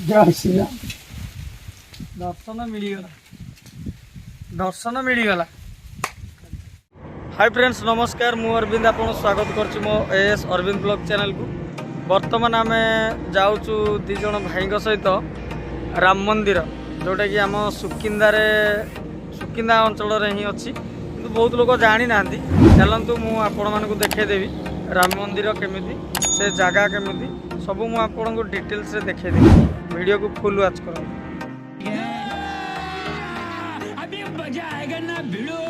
जय श्री राम। दर्शन मिलगला। Hi friends नमस्कार, मु अरविंद आपन स्वागत करछि मो एएस अरविंद ब्लॉग चैनल को। वर्तमान आम जाऊँ दी जन भाई सहित राम मंदिर जोटा कि आम सुकिंदा अंचल ही अच्छी, किंतु बहुत लोग जानी ना। चलतु मुझे देखेदेवी राम मंदिर केमिति, से जगह केमिति सब मुझे डिटेल्स रे देखेदेवी। वीडियो को फुल वॉच करो। अभी मजा आएगा ना भिड़ो।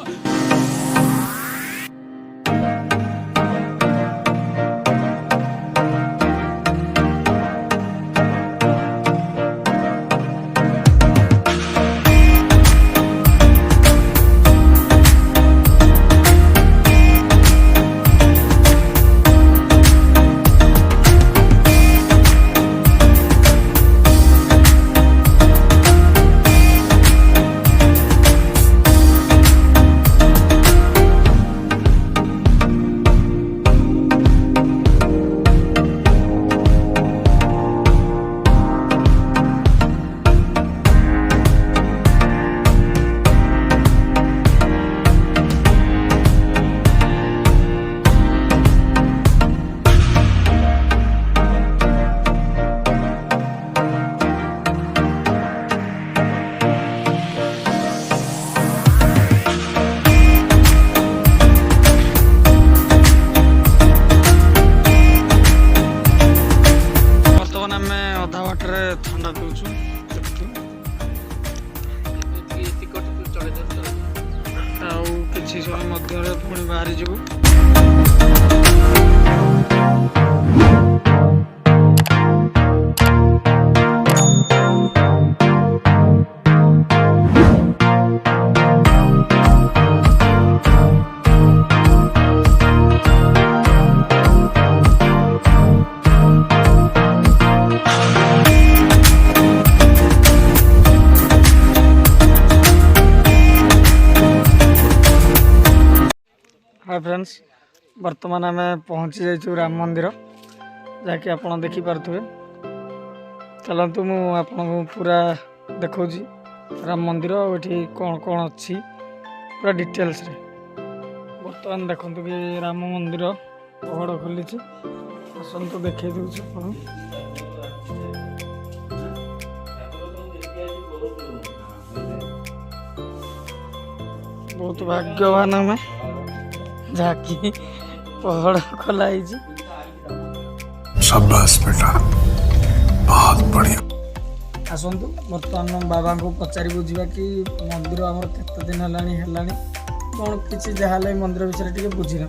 ठंडा पिछू कि समय पुणी बाहरी जीवु। हाय फ्रेंड्स, वर्तमान आम पहुँची जाइए राम मंदिर, जहाँकि आप देखिपे। चलतु मुझे पूरा देखा राम मंदिर ये कौन कौन अच्छी पूरा डिटेल्स रे। बर्तमान देखु कि राम मंदिर पहड़ खोली आसतु देखे दूसरी बहुत भाग्यवान आम जहाँकि पहड़ खोला। शाबाश बेटा, बहुत बढ़िया। आसतु बर्तमान बाबा को पचारि बुझा कि मंदिर आमर केते दिन है कौन किसी जहाँ मंदिर विषय टे बुझीना।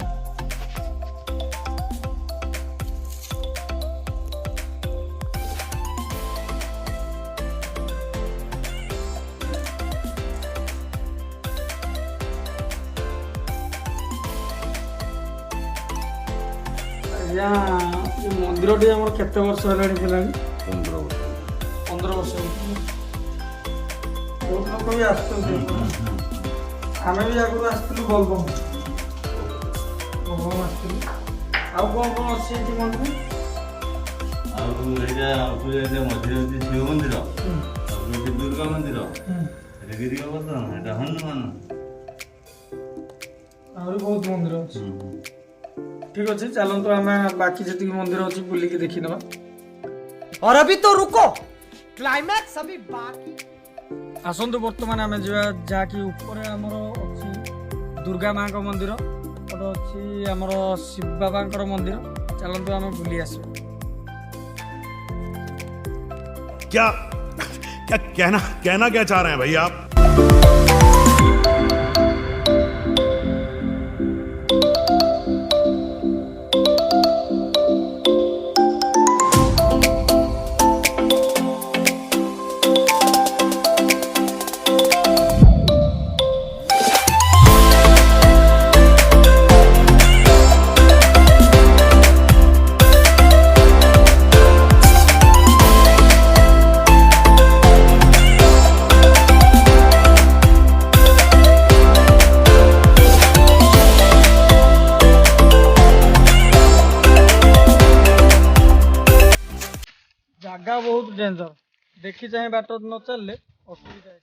मंदिर टी आम केते वर्ष है 15 वर्ष। बहुत लोग भी आम भी आगुरी आसलु बोलबम आसलु। आउ कौन कौन अच्छी मंदिर? मध्य शिव मंदिर, दुर्गा मंदिर, गिरी गोवर्धन, हनुमान, आहरी बहुत मंदिर अच्छी। ठीक अच्छे, चलतु आम बाकी जी मंदिर अच्छी बुलिकी देखी ना। और अभी तो रुको, क्लाइमैक्स अभी बाकी। आसतु बर्तमान आम जहाँकि ऊपर आमर अच्छी दुर्गा माँ का मंदिर, गोटे अच्छी आमर शिव बाबा मंदिर। चलतु आम बुली आस। क्या क्या कहना क्या चाह रहे हैं भाई आप? जगह बहुत डेंजर। देखी चाहे बाट न चलले असुविधा है।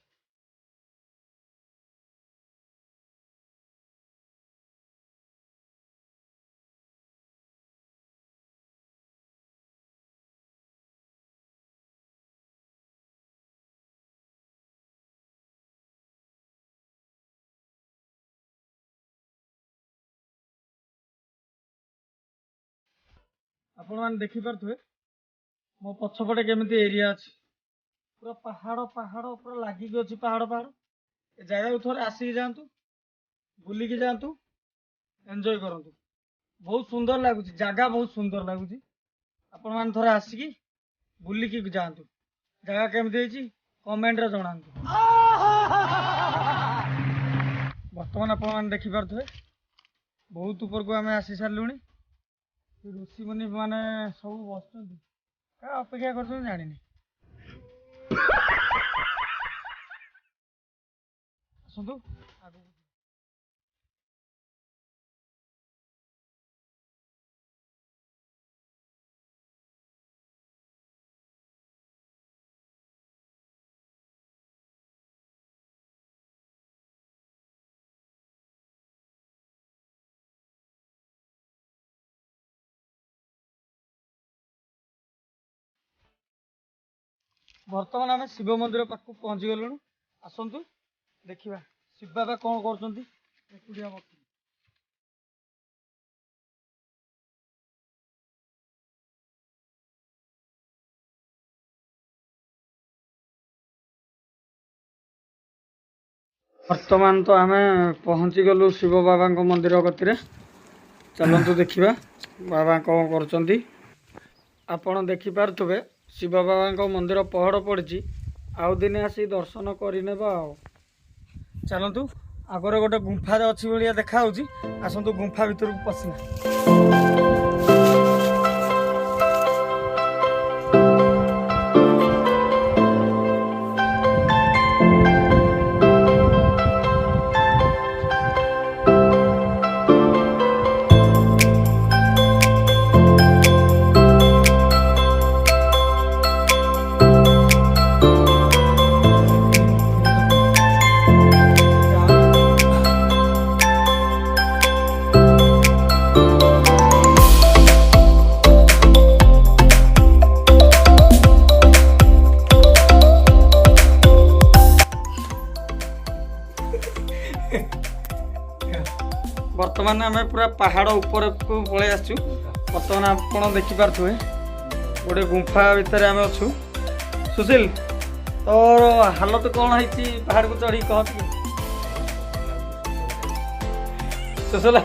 आपण मैंने देखी पारे मो पछपटे केमिति एरिया अच्छी पूरा पहाड़ पहाड़ पूरा लगिकी अच्छी पहाड़ पहाड़ ए जगह थोड़े आसिक जातु बुलिकी जातु एंजॉय करतु बहुत सुंदर लगुच जगह बहुत सुंदर लगुच आपण मैंने थोड़े आसिकी बुलिकी जातु जगह केमिति कमेंट रे जणातु। बर्तमान आपण मैंने देखी पारे बहुत ऊपर को आम आसी सारूँ ऋषि मुनि माने सब बस क्या अपेक्षा कर जानी आसतु आगू बर्तमान आम शिव मंदिर पाक पहुंची गलु आसतु देखा शिव बाबा कौन कर वर्तमान तो आम पहुंची गलु शिव बाबा मंदिर गति चलतु देखा बाबा कौन कर आपण देखिपे शिव बाबा मंदिर पहड़ पड़ी आउ दिने आसी दर्शन करने चलतु आगर गोटे गुंफा अच्छी भाया देखा आसतु गुंफा भीतर पशिना। बर्तमान आम पूरा पहाड़ ऊपर को पलि आसु बर्तमान आप देखिपे गोटे गुंफा भितर आम अच्छु सुशील तो हालत कौन है पहाड़ को चढ़ी कह सुशील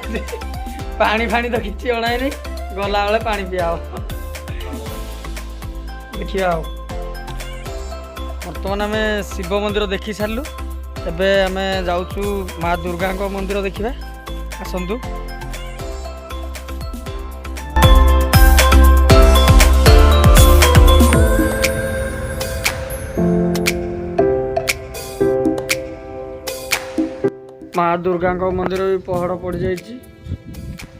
पानी फाणी तो किसी अणा नहीं गला बेले पानी पिया देखिए बर्तमान आम शिव मंदिर देखी सारू एबे आम जाऊँ माँ दुर्गा मंदिर देखा आसतु। माँ दुर्गा मंदिर भी पहड़ पड़ जाइए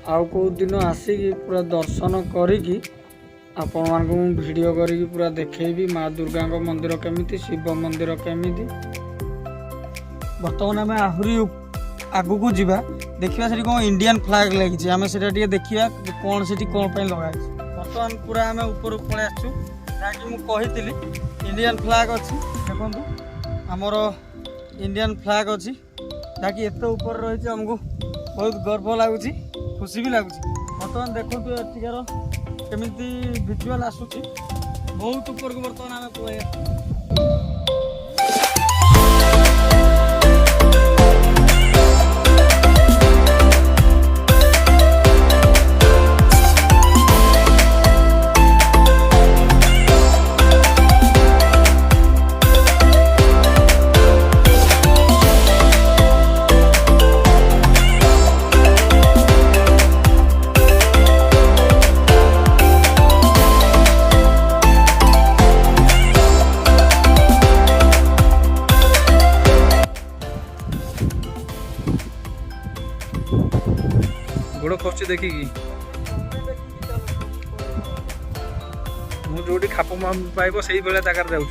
आउ को दिन आसिकी पूरा दर्शन करी आपण मानक वीडियो करी पूरा देखेबी माँ दुर्गा मंदिर केमिति शिव मंदिर केमिति। बर्तमान आम आहरी आगू को जावा देखा से कौन इंडियन फ्लैग लगी आम से देखा कौन से कौन लगाई बर्तमान पूरा आम ऊपर पलि आसु जहाँकि मुझे इंडियन फ्लैग अच्छी देखो आमर इंडियन फ्लैग अच्छी जहाँकि एत ऊपर रही आमको बहुत गर्व लगुच खुशी भी लगुच। बर्तमान देखो एଠିକାର केमिति विजुअल आसूची बहुत ऊपर को बर्तमान आम पलि गोड़ खर्च देखिकी मुझे खाप पाइब से जगार जाऊँ।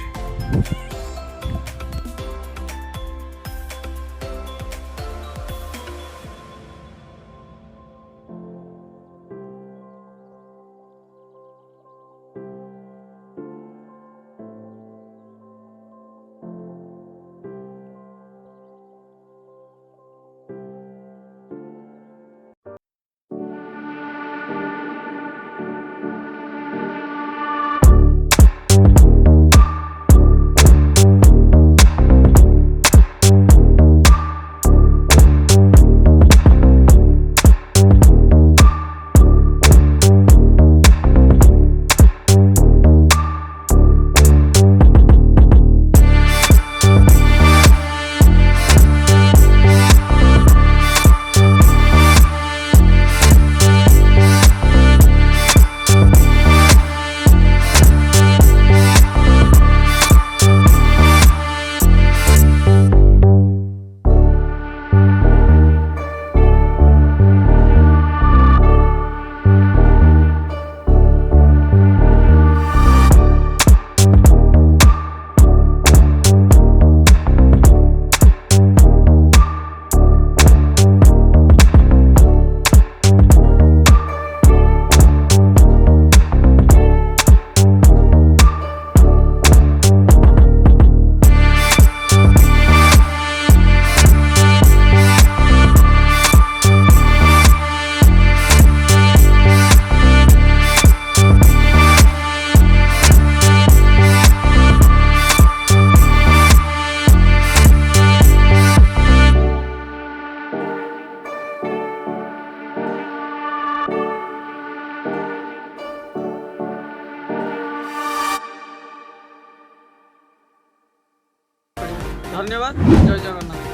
धन्यवाद। जय जगन्नाथ।